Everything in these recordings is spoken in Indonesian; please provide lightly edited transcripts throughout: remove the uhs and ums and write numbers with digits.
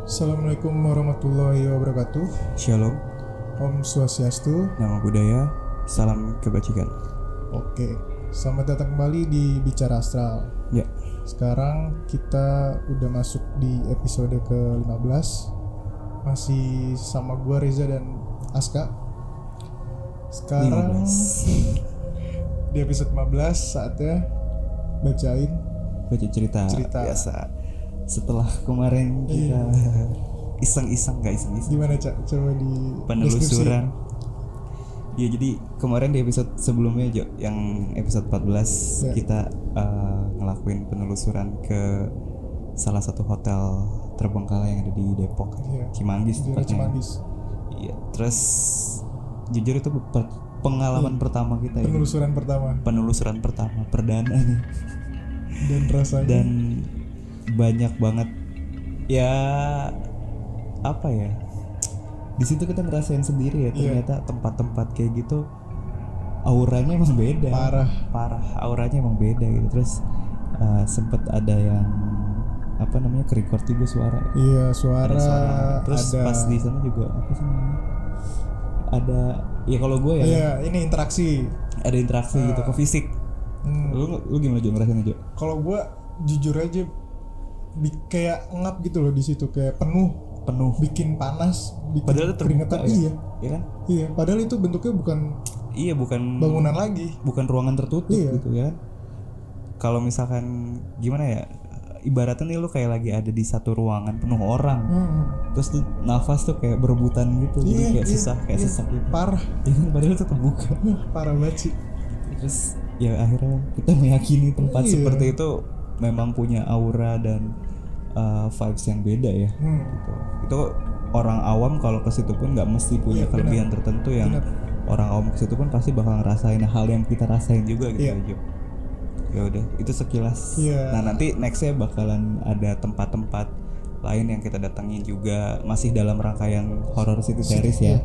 Assalamualaikum warahmatullahi wabarakatuh. Shalom, Om Swastiastu. nama budaya, salam kebajikan. Oke, selamat datang kembali di Bicara Astral. Ya, Sekarang kita udah masuk di episode ke-15. Masih sama gua Reza dan Aska. Sekarang 15. di episode 15 saatnya bacain baca cerita biasa. Setelah kemarin kita iseng-iseng, gak iseng-iseng, gimana Cak? Coba di penelusuran. Ya, jadi kemarin di episode sebelumnya Jo, yang episode 14 Ya. kita ngelakuin penelusuran ke salah satu hotel terbengkalai yang ada di Depok, Ya. Cimanggis daerah tepatnya. Cimanggis. Iya, terus jujur itu pengalaman pertama kita ini. Penelusuran pertama Perdana nih. dan rasanya Dan banyak banget ya, apa ya, di situ kita ngerasain sendiri ya, ternyata tempat-tempat kayak gitu auranya emang beda. Parah auranya emang beda gitu. Terus sempet ada yang apa namanya, ke-record juga suara. Iya, Ada suara. Terus ada pas di sana juga apa sih namanya, ada ya, kalau gue ya Iya, ini interaksi. ada interaksi gitu ke fisik. Lu gimana Jo ngerasainnya Jo? Kalau gue jujur aja kayak ngap gitu loh di situ, kayak penuh, bikin panas, bikin Padahal itu terbuka keringetan. ya? Iya, Iya kan? iya. Padahal itu bentuknya bukan Bukan bangunan lagi. bukan ruangan tertutup Iya. gitu ya. Kalau misalkan gimana ya, ibaratnya nih lu kayak lagi ada di satu ruangan penuh orang. Terus tuh nafas tuh kayak berebutan gitu. Jadi kayak susah, kayak sesak gitu. Parah, Padahal itu terbuka. parah banget sih. Terus ya akhirnya kita meyakini tempat Iya. seperti itu memang punya aura dan vibes yang beda ya. Gitu. Itu orang awam kalau ke situ pun nggak mesti punya Iya, kelebihan tertentu yang orang awam ke situ pun pasti bakal ngerasain hal yang kita rasain juga gitu. Iya. Jo. Ya udah, itu sekilas. Iya. Nah, nanti nextnya bakalan ada tempat-tempat lain yang kita datengin juga, masih dalam rangkaian horror city series ya.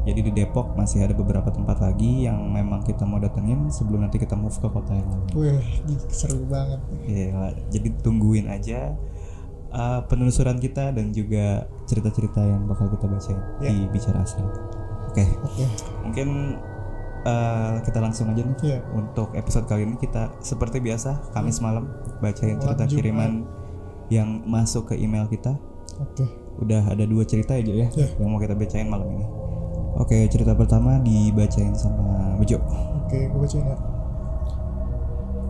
Jadi di Depok masih ada beberapa tempat lagi yang memang kita mau datengin sebelum nanti kita move ke kota yang lain. Wih, seru banget. Iya, jadi tungguin aja penelusuran kita dan juga cerita-cerita yang bakal kita bacain di Bicara Astral. Oke. Mungkin kita langsung aja nih. Iya. Untuk episode kali ini kita seperti biasa Kamis malam bacain cerita Jumat. kiriman yang masuk ke email kita. Oke. Udah ada 2 cerita aja ya Iya. yang mau kita bacain malam ini. Oke, cerita pertama dibacain sama Bejo. Oke, gue bacain ya.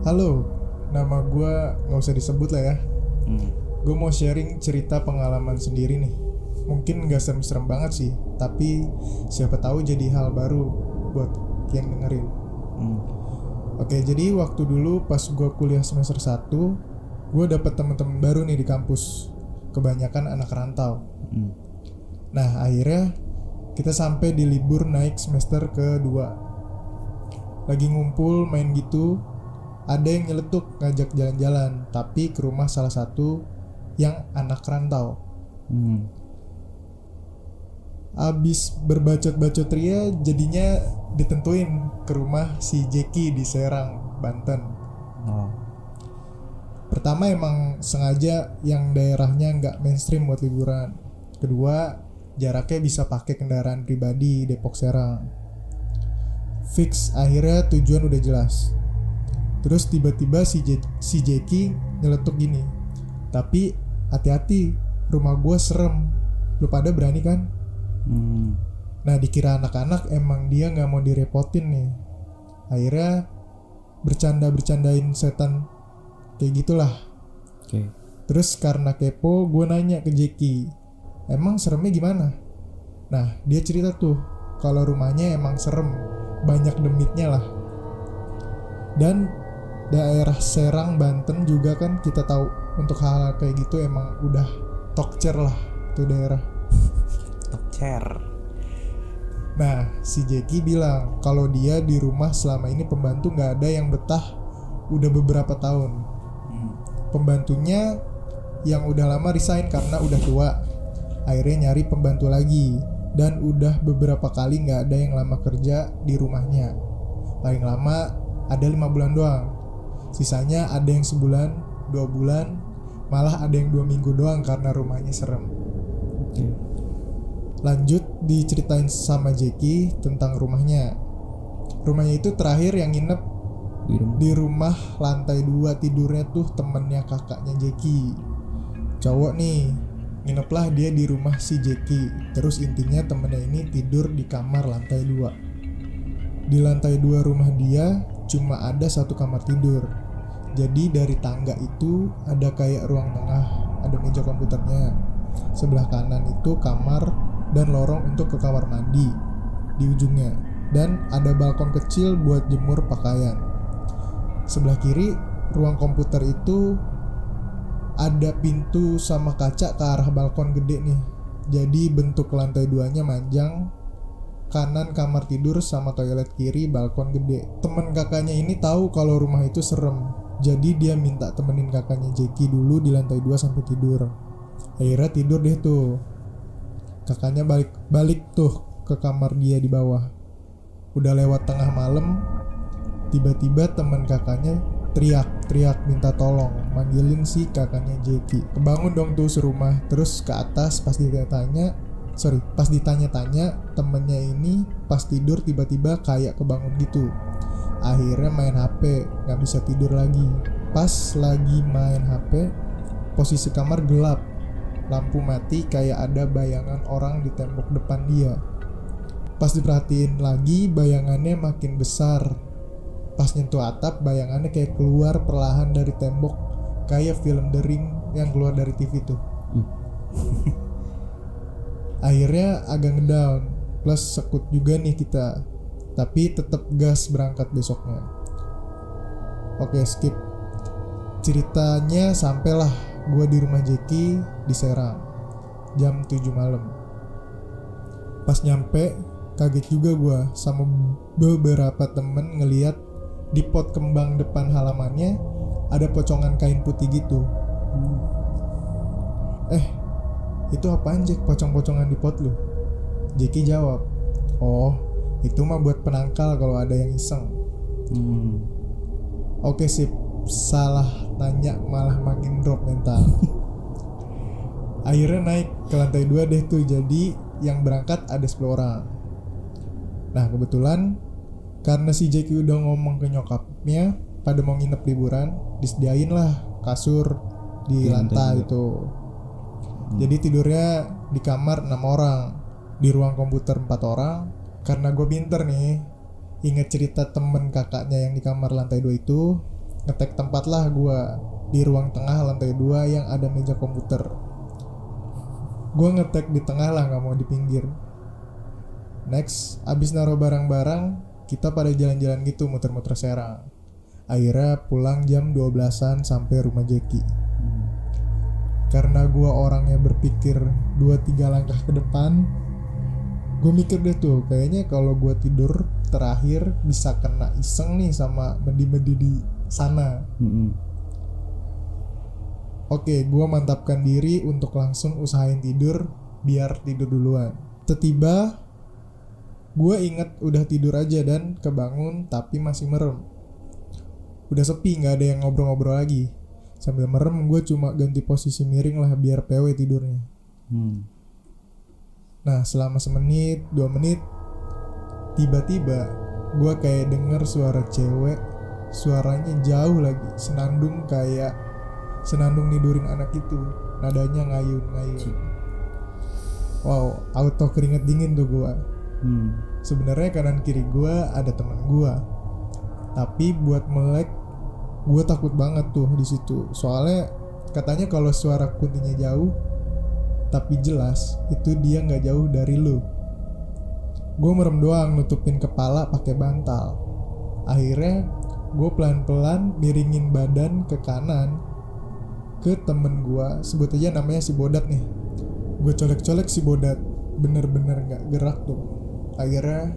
Halo, nama gue nggak usah disebut lah ya. Gue mau sharing cerita pengalaman sendiri nih. Mungkin gak serem-serem banget sih, tapi siapa tahu jadi hal baru buat yang dengerin. Oke, jadi waktu dulu pas gue kuliah semester 1, gue dapet temen-temen baru nih di kampus. Kebanyakan anak rantau. Nah, akhirnya kita sampai di libur naik semester kedua. Lagi ngumpul main gitu, ada yang nyeletuk ngajak jalan-jalan, tapi ke rumah salah satu yang anak rantau. Abis berbacot-bacot ria, jadinya ditentuin ke rumah si Jeki di Serang, Banten. Pertama emang sengaja yang daerahnya nggak mainstream buat liburan. Kedua, jaraknya bisa pakai kendaraan pribadi Depok Serang. Fix, akhirnya tujuan udah jelas. Terus tiba-tiba si Jeki nyeletuk gini, tapi hati-hati, rumah gue serem. Lu pada berani kan? Nah, dikira anak-anak, emang dia gak mau direpotin nih. Akhirnya bercandain setan kayak gitulah. Terus karena kepo, gue nanya ke Jeki, emang seremnya gimana? Nah, dia cerita tuh kalau rumahnya emang serem, banyak demitnya lah. Dan daerah Serang, Banten juga kan kita tahu untuk hal kayak gitu emang udah tokcer lah itu daerah. Tokcer. Nah, si Jeki bilang kalau dia di rumah selama ini pembantu nggak ada yang betah udah beberapa tahun. Pembantunya yang udah lama resign karena udah tua. Akhirnya nyari pembantu lagi, dan udah beberapa kali nggak ada yang lama kerja di rumahnya. Paling lama ada 5 bulan doang. Sisanya ada yang sebulan, 2 bulan, malah ada yang 2 minggu doang karena rumahnya serem. Lanjut diceritain sama Jeki tentang rumahnya. Rumahnya itu terakhir yang nginep di rumah lantai 2, tidurnya tuh temennya kakaknya Jeki. Cowok nih, ngineplah dia di rumah si Jeki. Terus intinya temennya ini tidur di kamar lantai 2. Di lantai 2 rumah dia cuma ada 1 kamar tidur. Jadi dari tangga itu ada kayak ruang tengah, ada meja komputernya. Sebelah kanan itu kamar dan lorong untuk ke kamar mandi di ujungnya, dan ada balkon kecil buat jemur pakaian. Sebelah kiri ruang komputer itu ada pintu sama kaca ke arah balkon gede nih. Jadi bentuk lantai 2-nya manjang. Kanan kamar tidur sama toilet, kiri balkon gede. Temen kakaknya ini tahu kalau rumah itu serem, jadi dia minta temenin kakaknya Jeki dulu di lantai 2 sampai tidur. Akhirnya tidur deh tuh. Kakaknya balik tuh ke kamar dia di bawah. Udah lewat tengah malam, tiba-tiba teman kakaknya teriak minta tolong, manggilin si kakaknya Jeki. Kebangun dong tuh serumah. Terus ke atas pas ditanya-tanya temennya ini pas tidur tiba-tiba kayak kebangun gitu. Akhirnya main HP, gak bisa tidur lagi. Pas lagi main HP, posisi kamar gelap, lampu mati, kayak ada bayangan orang di tembok depan dia. Pas diperhatiin lagi, bayangannya makin besar. Pas nyentuh atap, bayangannya kayak keluar perlahan dari tembok, kayak film The Ring yang keluar dari TV tuh. Akhirnya agak ngedown, plus sekut juga nih kita, tapi tetap gas berangkat besoknya. Oke, skip. Ceritanya sampailah gue di rumah Jeki di Serang jam 7 malam. Pas nyampe kaget juga gue sama beberapa temen ngeliat di pot kembang depan halamannya ada pocongan kain putih gitu. Itu apaan Jack, pocong-pocongan di pot lu? Jeki jawab, oh itu mah buat penangkal kalau ada yang iseng. Oke sip, salah nanya malah makin drop mental. Akhirnya naik ke lantai 2 deh tuh, jadi yang berangkat ada 10 orang. Nah kebetulan karena si Jeki udah ngomong ke nyokapnya pada mau nginep liburan, disediain lah kasur di lantai itu. Jadi tidurnya di kamar 6 orang, di ruang komputer 4 orang. Karena gue pinter nih, inget cerita temen kakaknya yang di kamar lantai 2 itu, ngetek tempat lah gue di ruang tengah lantai 2 yang ada meja komputer. Gue ngetek di tengah lah, gak mau di pinggir. Next, abis naruh barang-barang, kita pada jalan-jalan gitu, muter-muter Serang. Akhirnya pulang jam 12-an sampai rumah Jeki. Karena gue orangnya berpikir 2-3 langkah ke depan, gue mikir deh tuh, kayaknya kalau gue tidur terakhir bisa kena iseng nih sama medi-medi di sana. Oke, gue mantapkan diri untuk langsung usahain tidur biar tidur duluan. Tiba-tiba gue inget udah tidur aja dan kebangun tapi masih merem. Udah sepi, gak ada yang ngobrol-ngobrol lagi. Sambil merem gue cuma ganti posisi miring lah biar PW tidurnya. Nah selama semenit 2 menit, tiba-tiba gue kayak denger suara cewek. Suaranya jauh lagi, senandung kayak senandung nidurin anak itu. Nadanya ngayun-ngayun. Wow, auto keringet dingin tuh gue. Sebenarnya kanan kiri gue ada teman gue, tapi buat melek gue takut banget tuh di situ. Soalnya katanya kalau suara kuntinya jauh tapi jelas, itu dia nggak jauh dari lu. Gue merem doang, nutupin kepala pakai bantal. Akhirnya gue pelan-pelan miringin badan ke kanan ke temen gue, sebut aja namanya si Bodat nih. Gue colek-colek si Bodat, bener-bener nggak gerak tuh. Akhirnya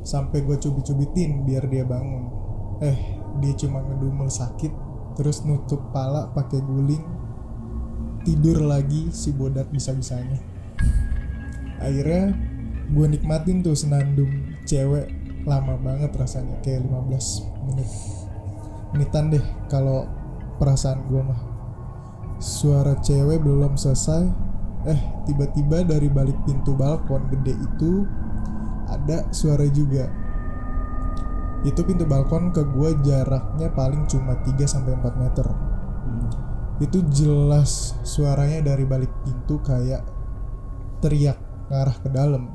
sampai gue cubit-cubitin biar dia bangun. Dia cuma ngedumel sakit, terus nutup pala pakai guling, tidur lagi si bodat bisa-bisanya. Akhirnya gue nikmatin tuh senandung cewek lama banget rasanya, kayak 15 menitan deh kalau perasaan gue mah. Suara cewek belum selesai, tiba-tiba dari balik pintu balkon gede itu ada suara juga. Itu pintu balkon ke gue jaraknya paling cuma 3-4 meter. Itu jelas suaranya dari balik pintu kayak teriak ngarah ke dalam.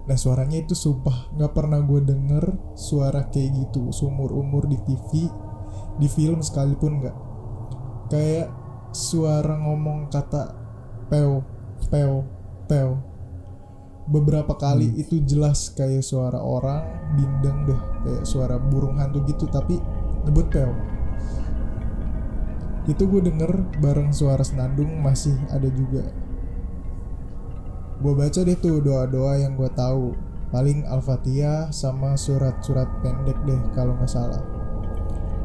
Nah suaranya itu sumpah gak pernah gue denger suara kayak gitu seumur umur di TV, di film sekalipun gak. Kayak suara ngomong kata peo, peo, peo. Beberapa kali itu jelas kayak suara orang bindeng deh, kayak suara burung hantu gitu tapi nyebut peo. Itu gue denger bareng suara senandung masih ada juga. Gue baca deh tuh doa-doa yang gue tahu, paling Al-Fatihah sama surat-surat pendek deh kalau nggak salah.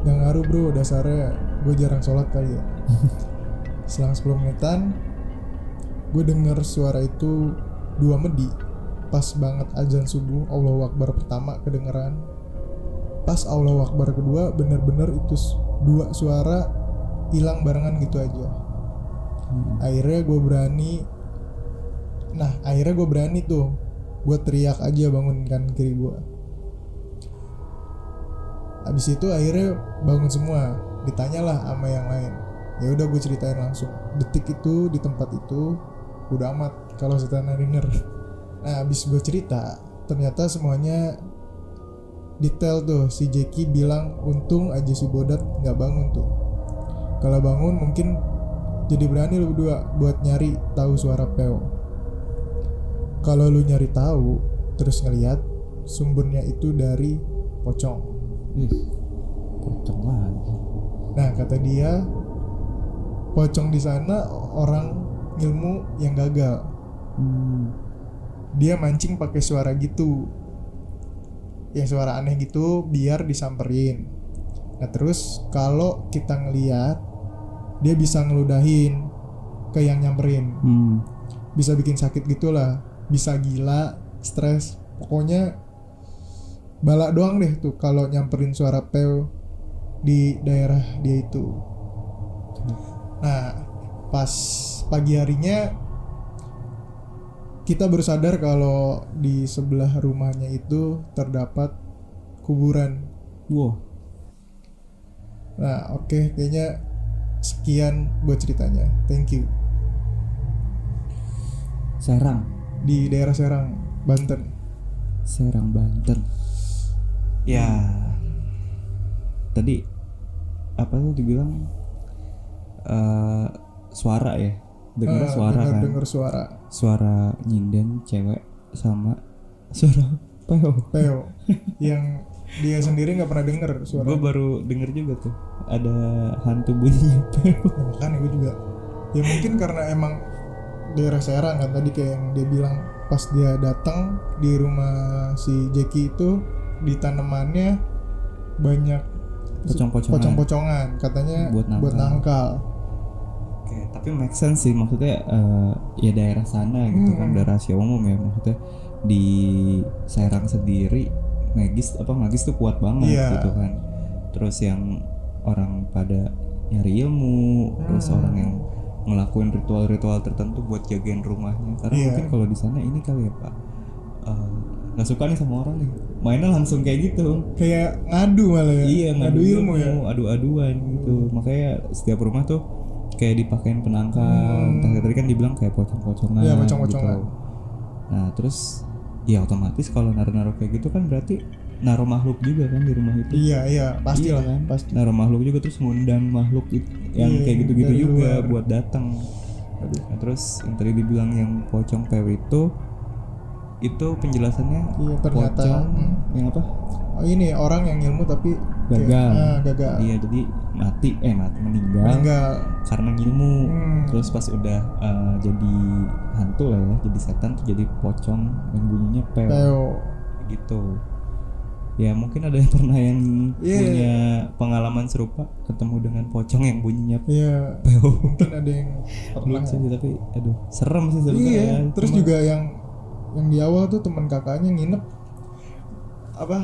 Gak ngaruh bro, dasarnya gue jarang sholat kali ya. Selang 10 menitan gue denger suara itu 2 medi. Pas banget azan subuh Allahu Akbar pertama kedengeran. Pas Allahu Akbar kedua bener-bener itu 2 suara hilang barengan gitu aja. Akhirnya gue berani tuh, gue teriak aja bangun kanan kiri gue. Abis itu akhirnya bangun semua, ditanyalah sama yang lain. Ya udah gue ceritain langsung. Detik itu di tempat itu udah amat kalau setan denger. Nah abis gue cerita, ternyata semuanya detail tuh. Si Jeki bilang untung aja si bodat nggak bangun tuh. Kalau bangun mungkin jadi berani lu berdua buat nyari tahu suara peo. Kalau lu nyari tahu terus ngelihat sumbernya itu dari pocong. Pocong lagi. Nah kata dia pocong di sana orang ilmu yang gagal. Dia mancing pakai suara gitu, yang suara aneh gitu biar disamperin. Nah terus kalau kita ngeliat dia bisa ngeludahin ke yang nyamperin. Bisa bikin sakit gitulah, bisa gila, stres, pokoknya balak doang deh tuh kalau nyamperin suara peo di daerah dia itu. Nah pas pagi harinya kita baru sadar kalau di sebelah rumahnya itu terdapat kuburan. Wow. Nah oke, kayaknya sekian buat ceritanya. Thank you. Serang. Di daerah Serang, Banten. Serang, Banten. Ya. Tadi apa tuh dibilang suara ya? Dengar suara kan? Dengar suara. Suara nyinden cewek sama suara peo. Yang dia sendiri nggak pernah denger suara. Gue baru denger juga tuh ada hantu bunyinya peo. Ya, makanya gue juga. Ya mungkin karena emang daerah Serang kan tadi kayak yang dia bilang pas dia datang di rumah si Jeki itu di tanamannya banyak pocong-pocongan katanya buat nangkal. Oke, tapi make sense sih maksudnya ya daerah sana gitu kan, daerah rahasia umum ya maksudnya di Serang sendiri magis tuh kuat banget gitu kan. Terus yang orang pada nyari ilmu, terus orang yang ngelakuin ritual-ritual tertentu buat jagain rumahnya. Karena mungkin kalau di sana ini kali ya Pak, nggak suka nih sama orang nih, mainnya langsung kayak gitu, kayak ngadu malah ya. Iya, ngadu ilmu ya, adu-aduan gitu. Makanya setiap rumah tuh kayak dipakein penangkal. Tadi kan dibilang kayak pocong-pocongan. Iya, pocong-pocongan. Gitu. Nah terus ya otomatis kalau naruh-naruh kayak gitu kan berarti naruh makhluk juga kan di rumah itu. Iya pasti lah kan? Pasti naruh makhluk juga, terus ngundang makhluk yang kayak gitu-gitu juga luar buat datang. Nah terus yang tadi dibilang yang pocong peo itu itu penjelasannya Iya, ternyata, pocong yang apa? Oh, ini orang yang ilmu tapi kayak, Gagal. gagal. Iya, jadi mati meninggal Meninggal. karena ilmu. Hmm. Terus pas udah jadi hantu lah ya, jadi setan tuh jadi pocong yang bunyinya peo. Peo. Gitu. Ya mungkin ada yang pernah yang Iya. punya pengalaman serupa ketemu dengan pocong yang bunyinya Iya. peo. Mungkin ada yang pernah. Lucu sih, tapi aduh serem sih sebenarnya. Iya. Terus Cuma- juga yang di awal tuh teman kakaknya nginep apa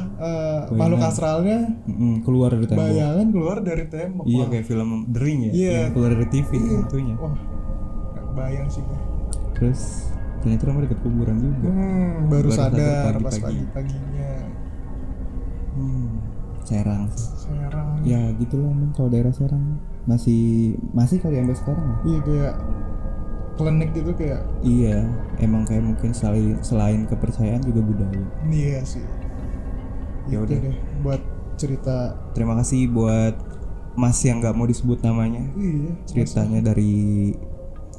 makhluk astralnya keluar dari tembok. bayangan keluar dari tembok. Iya, Wah. kayak film The Ring ya, Iya. yang keluar dari TV tentunya. Wah, nggak bayang sih gua. Terus ternyata rumah dekat kuburan juga. Baru Baru sadar sadar pas pagi-pagi. pagi-paginya. Serang sih. Serang. Ya gitulah emang kalau daerah Serang masih kali sampai sekarang ya. Iya, kayak klinik gitu kayak. Iya, emang kayak mungkin selain kepercayaan juga budaya. Iya sih. Ya Itu udah. deh buat cerita. Terima kasih buat Mas yang nggak mau disebut namanya. Iya. Ceritanya dari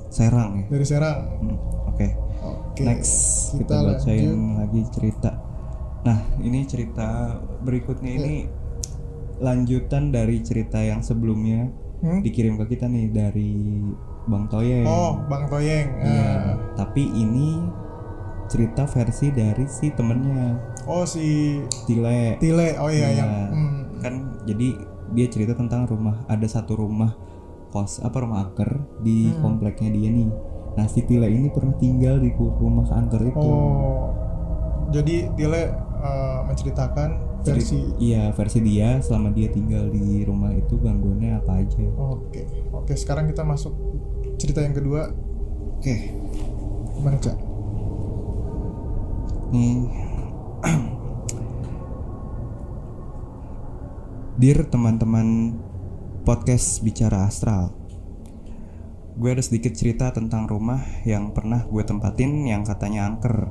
Serang ya. Dari Serang. Oke. Oke. Next kita lanjut. bacain lagi cerita. Nah, ini cerita berikutnya ini lanjutan dari cerita yang sebelumnya dikirim ke kita nih dari Bang Toyeng. Oh, Bang Toyeng. Iya. Tapi ini cerita versi dari si temennya Oh, si Tile. Oh iya, Iya. yang Kan jadi dia cerita tentang ada satu rumah rumah angker di kompleknya dia nih. Nah, si Tile ini pernah tinggal di rumah angker itu. Oh. Jadi Tile menceritakan versi. Iya, versi dia selama dia tinggal di rumah itu gangguannya apa aja. Oke, sekarang kita masuk cerita yang kedua. Oke. Gimana, Cak? Nih. Dear teman-teman podcast Bicara Astral, gue ada sedikit cerita tentang rumah yang pernah gue tempatin yang katanya angker.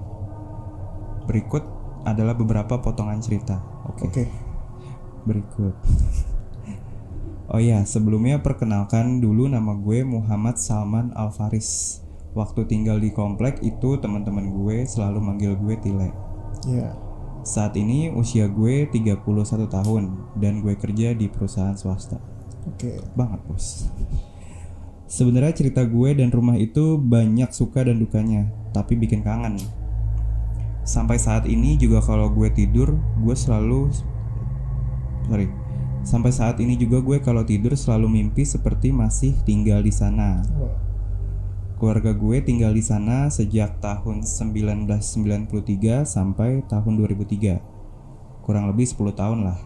Berikut adalah beberapa potongan cerita. Oke. Berikut. Oh ya, sebelumnya perkenalkan dulu, nama gue Muhammad Salman Alfaris. Waktu tinggal di komplek itu teman-teman gue selalu manggil gue Tile. Iya. Saat ini usia gue 31 tahun dan gue kerja di perusahaan swasta. Oke. Banget, Bos. Sebenarnya cerita gue dan rumah itu banyak suka dan dukanya, tapi bikin kangen. Sampai saat ini juga kalau gue tidur, Sampai saat ini juga gue kalau tidur selalu mimpi seperti masih tinggal di sana. Keluarga gue tinggal di sana sejak tahun 1993 sampai tahun 2003. Kurang lebih 10 tahun lah.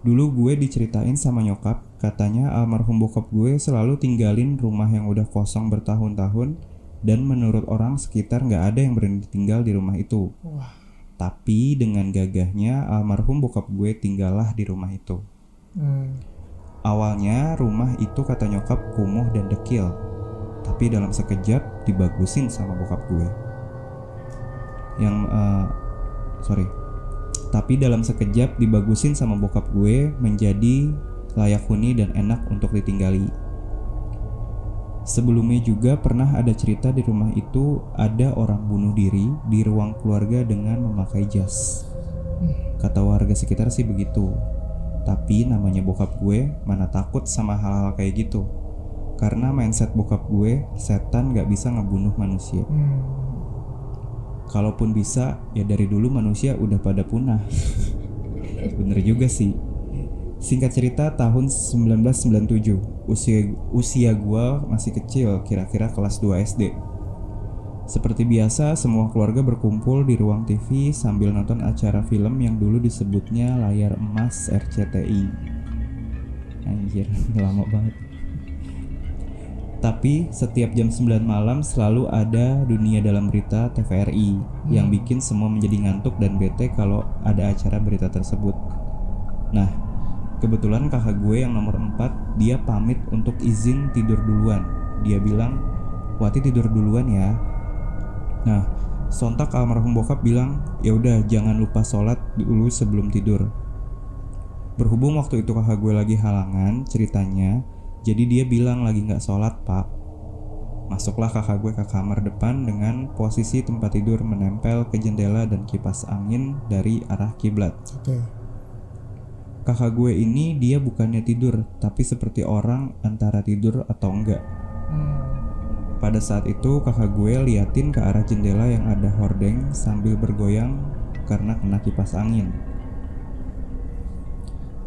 Dulu gue diceritain sama nyokap, katanya almarhum bokap gue selalu tinggalin rumah yang udah kosong bertahun-tahun, dan menurut orang sekitar gak ada yang berani tinggal di rumah itu. Wah. Tapi dengan gagahnya almarhum bokap gue tinggallah di rumah itu. Awalnya rumah itu kata nyokap kumuh dan dekil, tapi dalam sekejap dibagusin sama bokap gue. Tapi dalam sekejap dibagusin sama bokap gue menjadi layak huni dan enak untuk ditinggali. Sebelumnya juga pernah ada cerita di rumah itu ada orang bunuh diri di ruang keluarga dengan memakai jas. Kata warga sekitar sih begitu. Tapi namanya bokap gue mana takut sama hal-hal kayak gitu. Karena mindset bokap gue, setan gak bisa ngebunuh manusia. Kalaupun bisa, ya dari dulu manusia udah pada punah. Bener juga sih. Singkat cerita, tahun 1997, usia gua masih kecil, kira-kira kelas 2 SD. Seperti biasa, semua keluarga berkumpul di ruang TV sambil nonton acara film yang dulu disebutnya Layar Emas RCTI. Anjir, lama banget. Tapi setiap jam 9 malam selalu ada Dunia Dalam Berita TVRI yang bikin semua menjadi ngantuk dan bete kalau ada acara berita tersebut. Nah, kebetulan kakak gue yang nomor 4, dia pamit untuk izin tidur duluan. Dia bilang, "Wati tidur duluan ya." Nah, sontak almarhum bokap bilang, "Ya udah, jangan lupa sholat dulu sebelum tidur." Berhubung waktu itu kakak gue lagi halangan ceritanya, jadi dia bilang lagi nggak sholat, Pak. Masuklah kakak gue ke kamar depan dengan posisi tempat tidur menempel ke jendela dan kipas angin dari arah kiblat. Oke. Kakak gue ini dia bukannya tidur, tapi seperti orang antara tidur atau enggak. Pada saat itu kakak gue liatin ke arah jendela yang ada hordeng sambil bergoyang karena kena kipas angin.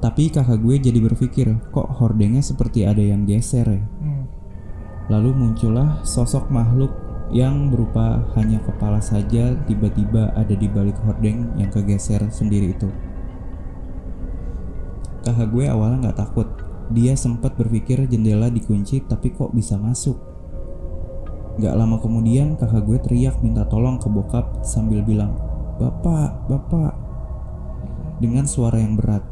Tapi kakak gue jadi berpikir, kok hordengnya seperti ada yang geser ya? Lalu muncullah sosok makhluk yang berupa hanya kepala saja tiba-tiba ada di balik hordeng yang kegeser sendiri itu. Kakak gue awalnya gak takut. Dia sempat berpikir jendela dikunci tapi kok bisa masuk. Gak lama kemudian kakak gue teriak minta tolong ke bokap sambil bilang, "Bapak, bapak," dengan suara yang berat.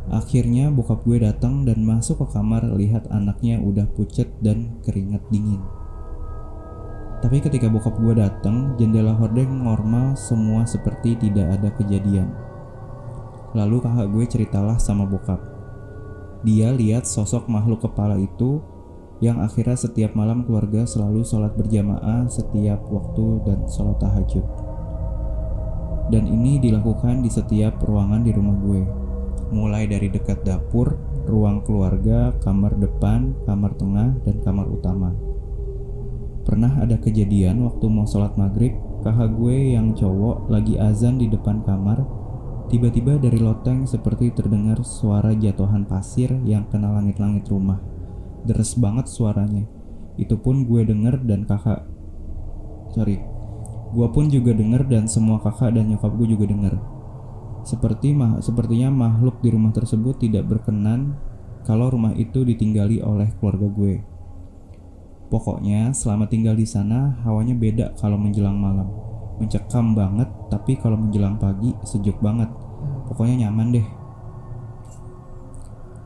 Akhirnya bokap gue datang dan masuk ke kamar lihat anaknya udah pucet dan keringat dingin. Tapi ketika bokap gue datang, jendela hordeng normal semua seperti tidak ada kejadian. Lalu kakak gue ceritalah sama bokap. Dia lihat sosok makhluk kepala itu yang akhirnya setiap malam keluarga selalu sholat berjamaah setiap waktu dan sholat tahajud. Dan ini dilakukan di setiap ruangan di rumah gue. Mulai dari dekat dapur, ruang keluarga, kamar depan, kamar tengah, dan kamar utama. Pernah ada kejadian waktu mau sholat maghrib, kakak gue yang cowok lagi azan di depan kamar. Tiba-tiba dari loteng seperti terdengar suara jatuhan pasir yang kena langit-langit rumah. Deres banget suaranya. Itu pun gue denger dan gue pun juga denger dan semua kakak dan nyokap gue juga denger. Sepertinya makhluk di rumah tersebut tidak berkenan kalau rumah itu ditinggali oleh keluarga gue. Pokoknya selama tinggal di sana hawanya beda kalau menjelang malam. Mencekam banget, tapi kalau menjelang pagi sejuk banget. Pokoknya nyaman deh.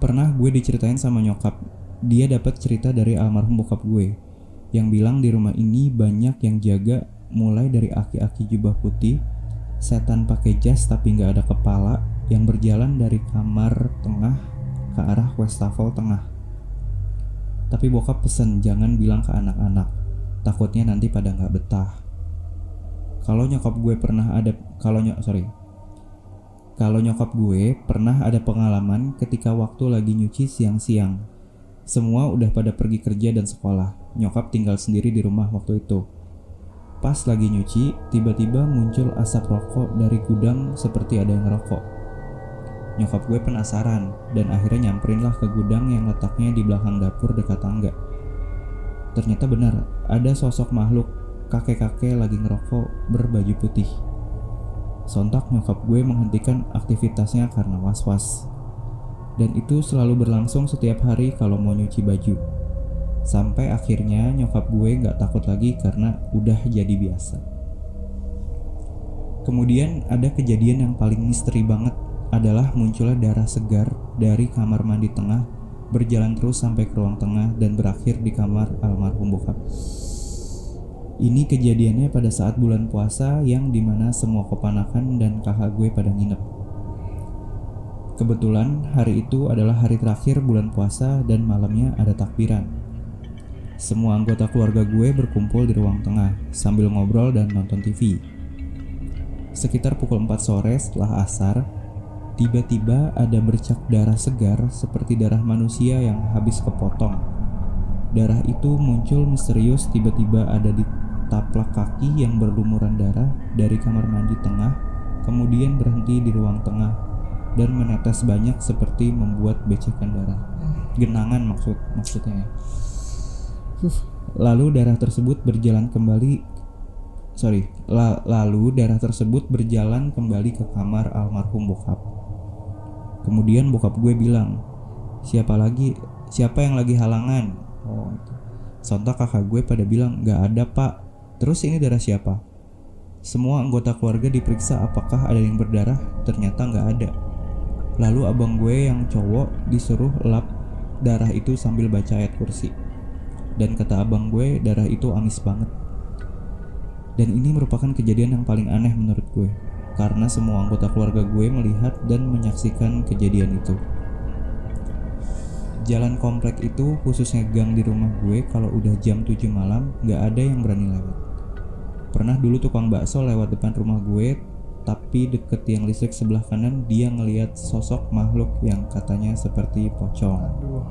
Pernah gue diceritain sama nyokap, dia dapat cerita dari almarhum bokap gue yang bilang di rumah ini banyak yang jaga, mulai dari aki-aki jubah putih, setan pakai jas tapi nggak ada kepala yang berjalan dari kamar tengah ke arah wastafel tengah. Tapi bokap pesen jangan bilang ke anak-anak, takutnya nanti pada nggak betah. Kalau nyokap gue pernah ada pengalaman ketika waktu lagi nyuci siang-siang. Semua udah pada pergi kerja dan sekolah. Nyokap tinggal sendiri di rumah waktu itu. Pas lagi nyuci, tiba-tiba muncul asap rokok dari gudang seperti ada yang ngerokok. Nyokap gue penasaran dan akhirnya nyamperinlah ke gudang yang letaknya di belakang dapur dekat tangga. Ternyata benar, ada sosok makhluk kakek-kakek lagi ngerokok berbaju putih. Sontak nyokap gue menghentikan aktivitasnya karena was-was. Dan itu selalu berlangsung setiap hari kalau mau nyuci baju. Sampai akhirnya nyokap gue gak takut lagi karena udah jadi biasa. Kemudian ada kejadian yang paling misteri banget adalah munculnya darah segar dari kamar mandi tengah berjalan terus sampai ke ruang tengah dan berakhir di kamar almarhum bokap. Ini kejadiannya pada saat bulan puasa yang dimana semua keponakan dan kakak gue pada nginep. Kebetulan hari itu adalah hari terakhir bulan puasa dan malamnya ada takbiran. Semua anggota keluarga gue berkumpul di ruang tengah sambil ngobrol dan nonton TV. Sekitar pukul 4 sore setelah asar, tiba-tiba ada bercak darah segar seperti darah manusia yang habis kepotong. Darah itu muncul misterius tiba-tiba ada di taplak kaki yang berlumuran darah dari kamar mandi tengah, kemudian berhenti di ruang tengah dan menetes banyak seperti membuat becekan darah. Genangan maksudnya. Lalu darah tersebut berjalan kembali ke kamar almarhum bokap. Kemudian bokap gue bilang, siapa yang lagi halangan? Sontak kakak gue pada bilang, gak ada pak. Terus ini darah siapa? Semua anggota keluarga diperiksa apakah ada yang berdarah, ternyata gak ada. Lalu abang gue yang cowok disuruh lap darah itu sambil baca ayat kursi. Dan kata abang gue, darah itu amis banget. Dan ini merupakan kejadian yang paling aneh menurut gue, karena semua anggota keluarga gue melihat dan menyaksikan kejadian itu. jalan komplek itu, khususnya gang di rumah gue, kalau udah jam 7 malam gak ada yang berani lewat. Pernah dulu tukang bakso lewat depan rumah gue, tapi deket tiang listrik sebelah kanan dia ngelihat sosok makhluk yang katanya seperti pocong. Aduh.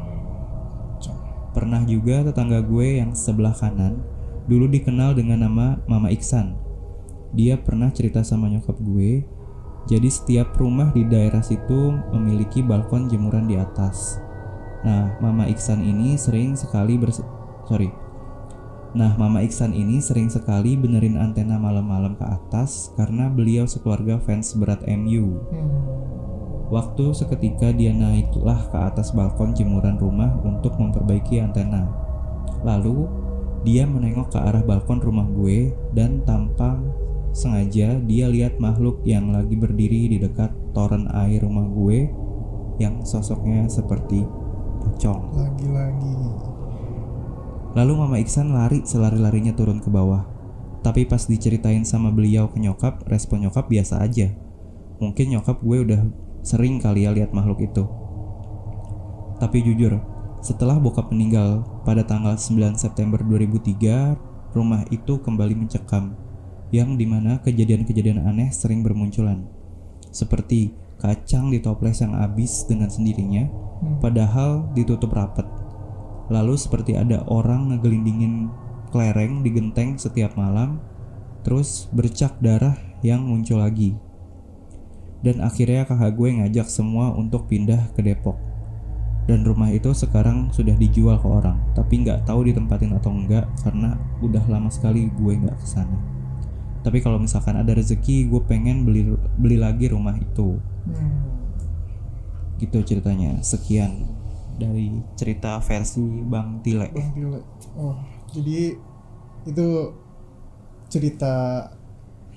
Pernah juga tetangga gue yang sebelah kanan dulu dikenal dengan nama Mama Iksan. Dia pernah cerita sama nyokap gue, jadi setiap rumah di daerah situ memiliki balkon jemuran di atas. Nah, Mama Iksan ini sering sekali benerin antena malam-malam ke atas karena beliau sekeluarga fans berat MU. Waktu seketika dia naiklah ke atas balkon jemuran rumah untuk memperbaiki antena. Lalu dia menengok ke arah balkon rumah gue dan tanpa sengaja dia lihat makhluk yang lagi berdiri di dekat toren air rumah gue yang sosoknya seperti pocong. Lagi-lagi. Lalu Mama Iksan lari selari-larinya turun ke bawah. Tapi pas diceritain sama beliau ke nyokap, respon nyokap biasa aja. Mungkin nyokap gue udah sering kali ya lihat makhluk itu. Tapi jujur, setelah bokap meninggal pada tanggal 9 September 2003, rumah itu kembali mencekam, yang dimana kejadian-kejadian aneh sering bermunculan. Seperti kacang ditoples yang habis dengan sendirinya, padahal ditutup rapat. Lalu seperti ada orang ngegelindingin kelereng di genteng setiap malam, terus bercak darah yang muncul lagi. Dan akhirnya kakak gue ngajak semua untuk pindah ke Depok. Dan rumah itu sekarang sudah dijual ke orang, tapi nggak tahu ditempatin atau enggak karena udah lama sekali gue nggak kesana. Tapi kalau misalkan ada rezeki, gue pengen beli lagi rumah itu. Gitu ceritanya. Sekian dari cerita versi Bang Tile. Bang Tile. Oh, jadi itu cerita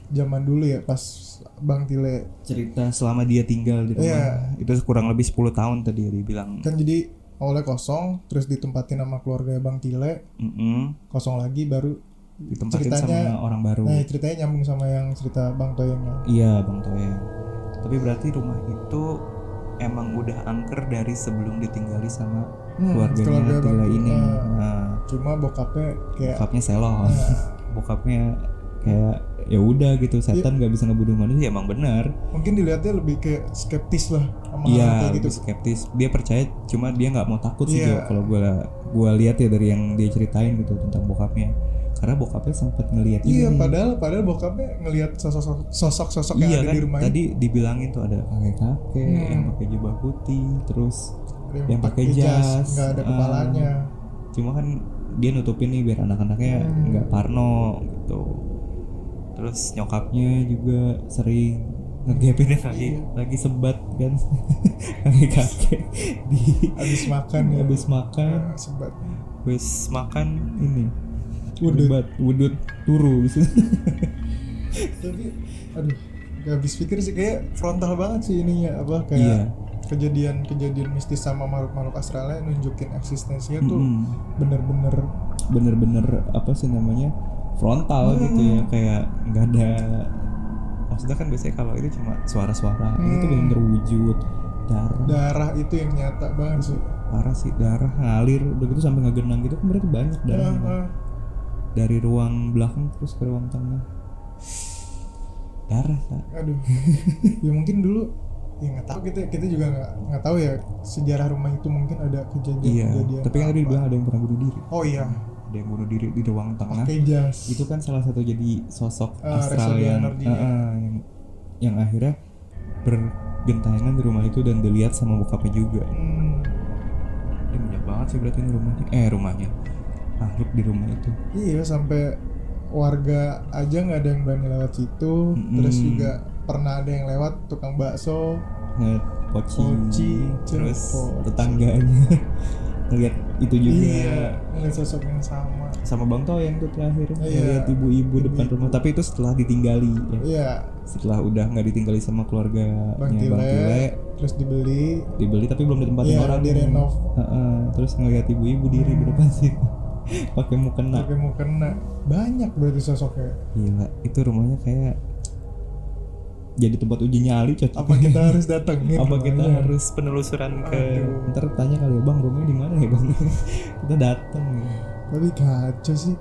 zaman dulu ya pas Bang Tile Cerita selama dia tinggal di rumah. Iya. Itu kurang lebih 10 tahun tadi dibilang. kan, jadi awalnya kosong terus ditempatin sama keluarga Bang Tile, kosong lagi baru Ditempatin ceritanya sama orang baru. Nah, ceritanya nyambung sama yang cerita Bang Toyengnya. Iya, Bang Toyeng. Tapi berarti rumah itu emang udah angker dari sebelum ditinggali sama keluarganya keluarga Tile Bang ini. Tile. Nah, Cuma bokapnya kayak bokapnya selon. Bokapnya kayak ya udah gitu, setan nggak bisa ngebunuh manusia. Emang benar. mungkin dilihatnya lebih kayak skeptis lah sama hal Iya, kayak gitu. lebih skeptis. Dia percaya, cuma dia nggak mau takut sih. Iya. Kalau gue lihat ya dari yang dia ceritain gitu tentang bokapnya. Karena bokapnya sempat ngelihat Iya, ini. padahal bokapnya ngelihat sosok-sosok yang Iya ada kan, di rumah tadi dibilangin tuh ada kakek-kakek yang pakai jubah putih, terus yang pakai jas, nggak ada kepalanya. Cuma kan dia nutupin nih biar anak-anaknya nggak parno gitu. Terus nyokapnya juga sering ngegepin lagi sebat kan. Kakek-kakek Habis makan ya. habis makan, Sebat. habis makan ini Wudut. wudut turu gitu. Tapi aduh, gak habis pikir sih, kayak frontal banget sih ininya, apa kayak Iya. kejadian mistis sama makhluk-makhluk astralnya nunjukin eksistensinya tuh bener-bener apa sih namanya, frontal gitu ya, kayak nggak ada, maksudnya kan biasanya kalau itu cuma suara-suara, ini tuh bener wujud darah itu yang nyata banget sih. parah sih, darah ngalir udah gitu sampai ngegenang gitu kan, berarti banyak darah dari ruang belakang terus ke ruang tengah, darah Kak. Aduh. Ya mungkin dulu ya nggak tahu, kita juga nggak tahu ya sejarah rumah itu, mungkin ada kejadian Tapi kan tadi dibilang ada yang pernah bunuh diri. Oh iya, Ada yang bunuh diri di ruang tengah. pakai jas. Itu kan salah satu jadi sosok astral reservoir yang, energinya. yang akhirnya bergentayangan di rumah itu dan dilihat sama bokapnya juga. Ini banyak banget sih berarti ini rumahnya makhluk di rumah itu. Iya, sampai warga aja nggak ada yang berani lewat situ. Terus juga pernah ada yang lewat tukang bakso, Ngeliat poci, terus poci. tetangganya ngeliat itu juga. Iya, ngeliat sosok yang sama. Bang Toyeng tuh terakhir Iya. ngeliat ibu-ibu depan rumah, tapi itu setelah ditinggali ya. Iya, Setelah udah nggak ditinggali sama keluarganya Bang Tile, terus dibeli tapi belum ditempatin Iya, orang, direnov. Terus ngeliat ibu-ibu diri di depan situ pakai mukena. pakai mukena. Banyak berarti sosoknya. Gila, itu rumahnya kayak jadi tempat uji nyali cocok. Apa kita harus datengin? Apa kita rumahnya? harus penelusuran ke Aduh. ntar tanya kali ya bang rumahnya di mana ya bang. Kita datang ya. Tapi kacau sih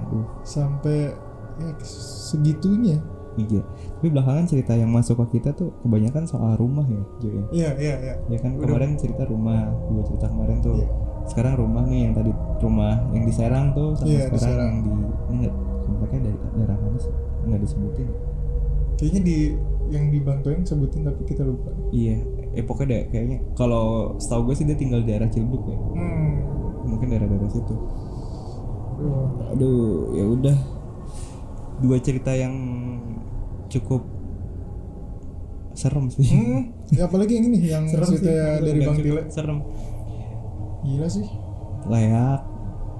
Aduh sampai ya segitunya. iya. Tapi belakangan cerita yang masuk ke kita tuh kebanyakan soal rumah ya Jo ya. Iya. Ya kan Udah. kemarin cerita rumah, dua cerita kemarin tuh. Iya. Sekarang rumah nih yang tadi rumah yang di Serang tuh sama Iya, di sekarang Serang. yang di ini enggak kompleksnya dari daerah mana sih? Enggak disebutin. Kayaknya yang di Bangtoeng sebutin tapi kita lupa. Iya, pokoknya deh kayaknya kalau setahu gue sih dia tinggal di daerah Ciledug ya. Mungkin daerah-daerah situ. Aduh, ya udah. Dua cerita yang cukup serem sih. Ya apalagi yang ini yang Serem sih. cerita dari Nggak Bang cukup Tile. serem. Gila sih. Layak.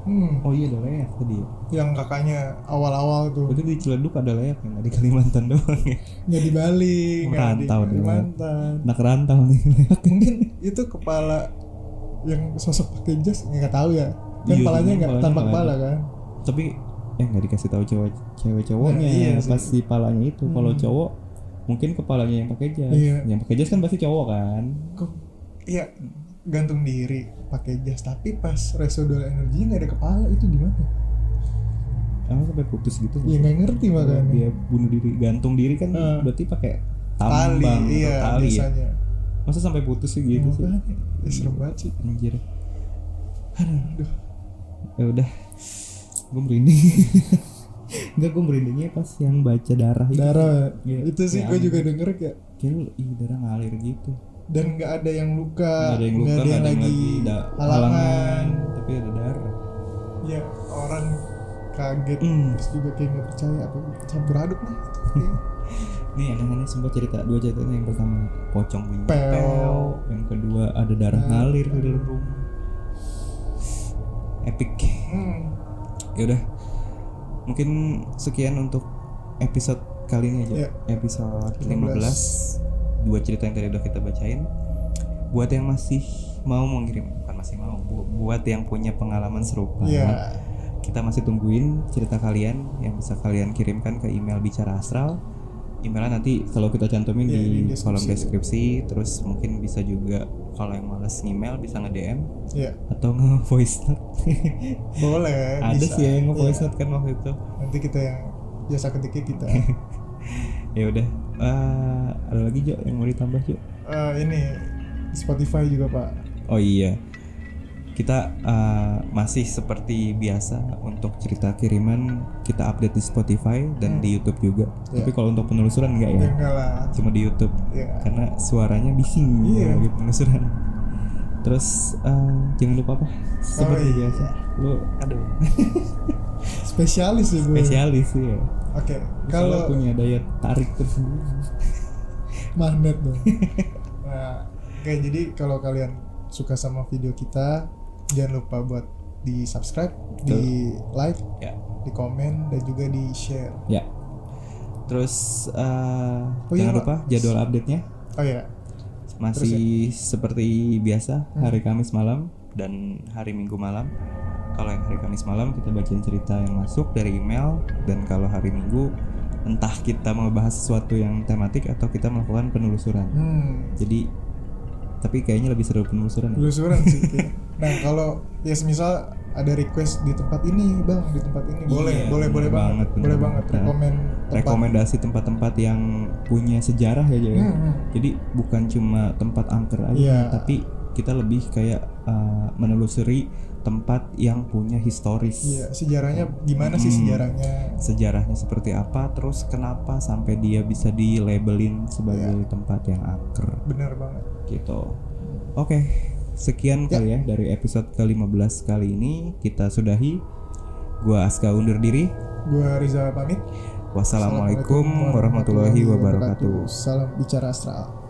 Hmm. Oh iya ada layak tadi ya. Yang kakaknya awal-awal tuh Berarti di Ciledug ada layak yang di Kalimantan doang ya. nggak di Bali, nggak di Merantau dia. Kalimantan. Anak rantau nih layak. Mungkin itu kepala yang sosok pakai jas nggak tahu ya. Kan Iya, kepalanya nggak kepalanya tanpa nggak kepala ada. kan. Tapi nggak dikasih tahu cewek cowoknya Nah, iya sih. pasti palanya itu. Kalau cowok mungkin kepalanya yang pakai jas. Iya. Yang pakai jas kan pasti cowok kan. Kok iya gantung diri pakai jas tapi pas residual energinya nggak ada kepala itu gimana? Emang sampai putus gitu. Ya nggak ngerti Kalau makanya. dia bunuh diri, gantung diri kan berarti pakai Tali, tambang atau iya tali ya. biasanya. Masa sampai putus sih gitu sih. Makanya, ya serem banget sih. Anjir. Aduh. Ya udah. Gue merinding. Enggak, gue merindingnya pas yang baca darah itu. Darah Iya. itu sih Ya gue juga ampun. denger kayak Kayak lu, darah ngalir gitu. dan nggak ada yang luka, Nggak ada yang luka, nggak ada yang lagi halangan. tapi ada darah. Ya orang kaget Hmm. terus juga kayak nggak percaya apa campur aduk lah. Kayak Nih aneh-aneh sempat cerita dua cerita. Yang pertama pocong bunyi Pel. pel. Yang kedua ada darah ngalir ke dalam rumah. Epic. Ya udah. Mungkin sekian untuk episode kali ini aja. Iya. Episode 15. Dua cerita yang tadi udah kita bacain. Buat yang masih mau mengirim, bukan masih mau, buat yang punya pengalaman serupa. Iya. Kita masih tungguin cerita kalian yang bisa kalian kirimkan ke email Bicara Astral. Emailnya nanti kalau kita cantumin Iya, di di kolom deskripsi. deskripsi. Terus mungkin bisa juga kalau yang males email bisa nge-DM Iya. atau nge-voice note. Boleh. Ada bisa. sih yang nge-voice Iya. note kan waktu itu. Nanti kita yang jasa ketiknya kita. Ya udah. Ada lagi Jo yang mau ditambah Jo? Ini Spotify juga Pak. Oh iya. Kita masih seperti biasa untuk cerita kiriman kita update di Spotify dan di YouTube juga. Iya. Tapi kalau untuk penelusuran enggak ya? Ya enggak lah. Cuma di YouTube. Iya. Karena suaranya bising Iya. kalau lagi penelusuran. Terus jangan lupa apa? Seperti iya. biasa. Lu aduh, Spesialis sih gue. spesialis sih ya. Oke. Kalau Kalau punya daya tarik tersendiri. magnet dong. Nah, oke jadi kalau kalian suka sama video kita, jangan lupa buat di subscribe, di like, Ya. di komen dan juga di share. Ya. Terus Oh iya, jangan Pak. lupa jadwal update-nya Oh ya, masih seperti biasa hari Kamis malam dan hari Minggu malam. Kalau yang hari Kamis malam kita bacain cerita yang masuk dari email, dan kalau hari Minggu entah kita mau bahas sesuatu yang tematik atau kita melakukan penelusuran. Jadi tapi kayaknya lebih seru penelusuran. Ya? Telusuran sih. Kayak. Nah kalau ya semisal ada request di tempat ini bang, di tempat ini boleh, Iya, boleh bener banget, bener boleh banget. banget. Rekomen tempat. Rekomendasi tempat-tempat yang punya sejarah ya, Jo, ya. Hmm. Jadi bukan cuma tempat angker aja, Iya. tapi kita lebih kayak menelusuri tempat yang punya historis. Iya, sejarahnya gimana sih sejarahnya? Sejarahnya seperti apa, terus kenapa sampai dia bisa dilabelin sebagai tempat yang angker Bener banget. gitu. Oke, sekian kali ya dari episode ke-15 kali ini kita sudahi. Gua Aska undur diri. Gua Riza pamit. Wassalamualaikum warahmatullahi wabarakatuh. Salam bicara astral.